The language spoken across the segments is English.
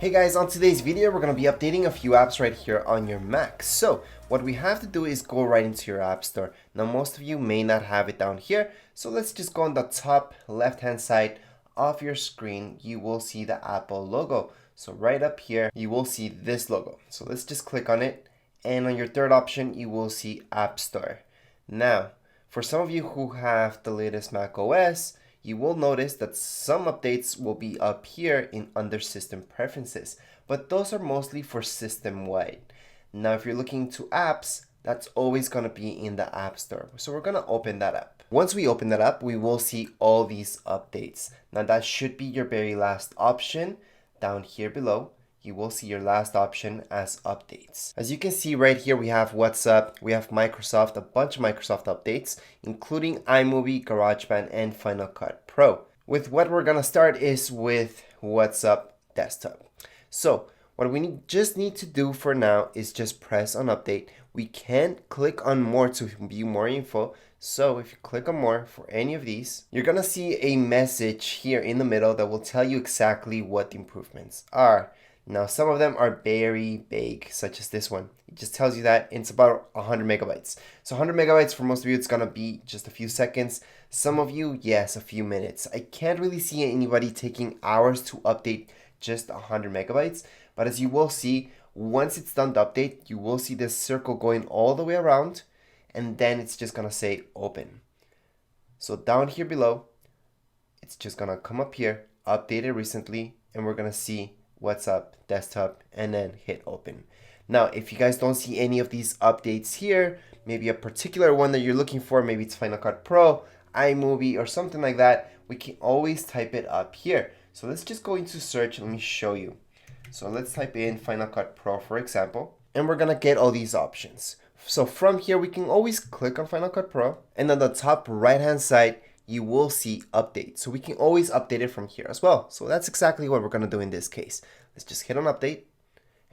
Hey guys, on today's video we're going to be updating a few apps right here on your Mac. So what we have to do is go right into your App Store. Now most of you may not have it down here, so let's just go on the top left hand side of your screen. You will see the Apple logo. So right up here you will see this logo. So let's just click on it, and on your third option you will see App Store. Now for some of you who have the latest Mac OS, you will notice that some updates will be up here in under system preferences, but those are mostly for system-wide. Now, if you're looking to apps, that's always going to be in the App Store. So we're going to open that up. Once we open that up, we will see all these updates. Now that should be your very last option. Down here below, you will see your last option as updates. As you can see right here, we have WhatsApp, we have Microsoft, a bunch of Microsoft updates, including iMovie, GarageBand, and Final Cut Pro. With what we're gonna start is with WhatsApp Desktop. So what we just need to do for now is just press on update. We can click on more to view more info. So if you click on more for any of these, you're gonna see a message here in the middle that will tell you exactly what the improvements are. Now, some of them are very vague, such as this one. It just tells you that it's about 100 megabytes. So 100 megabytes for most of you, it's gonna be just a few seconds. Some of you, yes, a few minutes. I can't really see anybody taking hours to update just 100 megabytes. But as you will see, once it's done to update, you will see this circle going all the way around, and then it's just gonna say open. So down here below, it's just gonna come up here, updated recently, and we're gonna see WhatsApp Desktop, and then hit open. Now, if you guys don't see any of these updates here, maybe a particular one that you're looking for, maybe it's Final Cut Pro, iMovie, or something like that, we can always type it up here. So let's just go into search and let me show you. So let's type in Final Cut Pro, for example, and we're gonna get all these options. So from here, we can always click on Final Cut Pro, and on the top right hand side, you will see update. So we can always update it from here as well. So that's exactly what we're gonna do in this case. Let's just hit on update,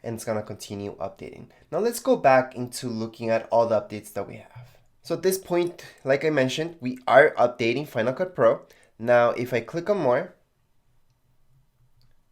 and it's gonna continue updating. Now let's go back into looking at all the updates that we have. So at this point, like I mentioned, we are updating Final Cut Pro. Now, if I click on more,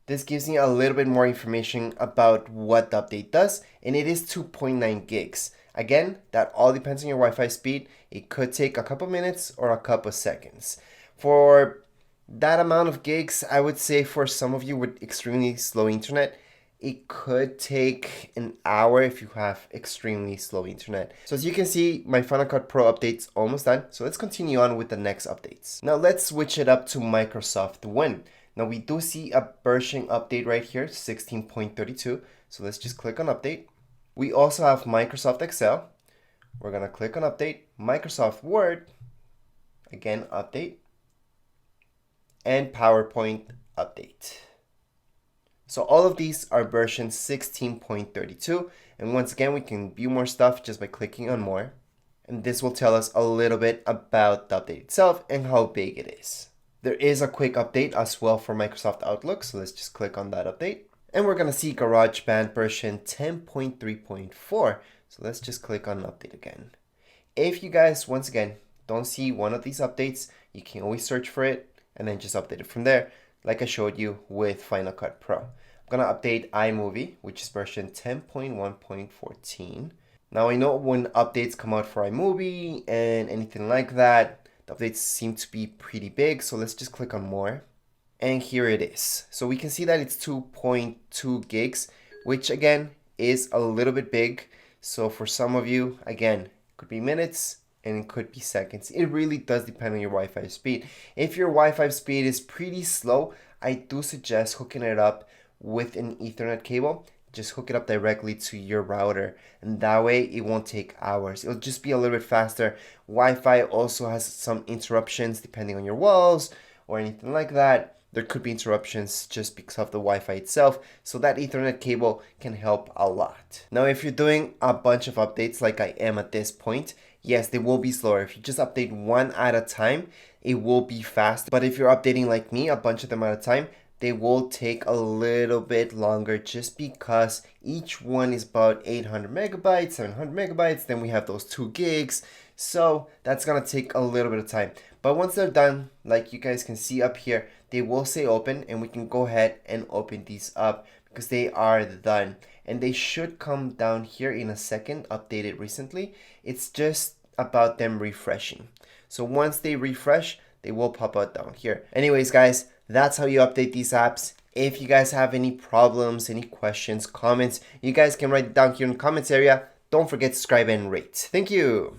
this gives me a little bit more information about what the update does, and it is 2.9 gigs. Again, that all depends on your Wi-Fi speed. It could take a couple minutes or a couple seconds. For that amount of gigs, I would say for some of you with extremely slow internet, it could take an hour if you have extremely slow internet. So as you can see, my Final Cut Pro update's almost done. So let's continue on with the next updates. Now let's switch it up to Microsoft Win. Now we do see a version update right here, 16.32. So let's just click on update. We also have Microsoft Excel. We're gonna click on update. Microsoft Word, again, update. And PowerPoint update. So all of these are version 16.32. And once again, we can view more stuff just by clicking on more. And this will tell us a little bit about the update itself and how big it is. There is a quick update as well for Microsoft Outlook. So let's just click on that update. And we're gonna see GarageBand version 10.3.4. So let's just click on update again. If you guys, once again, don't see one of these updates, you can always search for it and then just update it from there, like I showed you with Final Cut Pro. I'm gonna update iMovie, which is version 10.1.14. Now I know when updates come out for iMovie and anything like that, the updates seem to be pretty big, so let's just click on more. And here it is. So we can see that it's 2.2 gigs, which again is a little bit big. So for some of you, again, it could be minutes and it could be seconds. It really does depend on your Wi-Fi speed. If your Wi-Fi speed is pretty slow, I do suggest hooking it up with an Ethernet cable. Just hook it up directly to your router, and that way it won't take hours. It'll just be a little bit faster. Wi-Fi also has some interruptions depending on your walls or anything like that. There could be interruptions just because of the Wi-Fi itself, so that Ethernet cable can help a lot. Now, if you're doing a bunch of updates like I am at this point, yes, they will be slower. If you just update one at a time, it will be fast. But if you're updating like me, a bunch of them at a time, they will take a little bit longer just because each one is about 800 megabytes, 700 megabytes. Then we have those 2 gigs. So that's gonna take a little bit of time. But once they're done, like you guys can see up here, they will say open, and we can go ahead and open these up because they are done. And they should come down here in a second, updated recently. It's just about them refreshing. So once they refresh, they will pop out down here. Anyways, guys, that's how you update these apps. If you guys have any problems, any questions, comments, you guys can write it down here in the comments area. Don't forget to subscribe and rate. Thank you.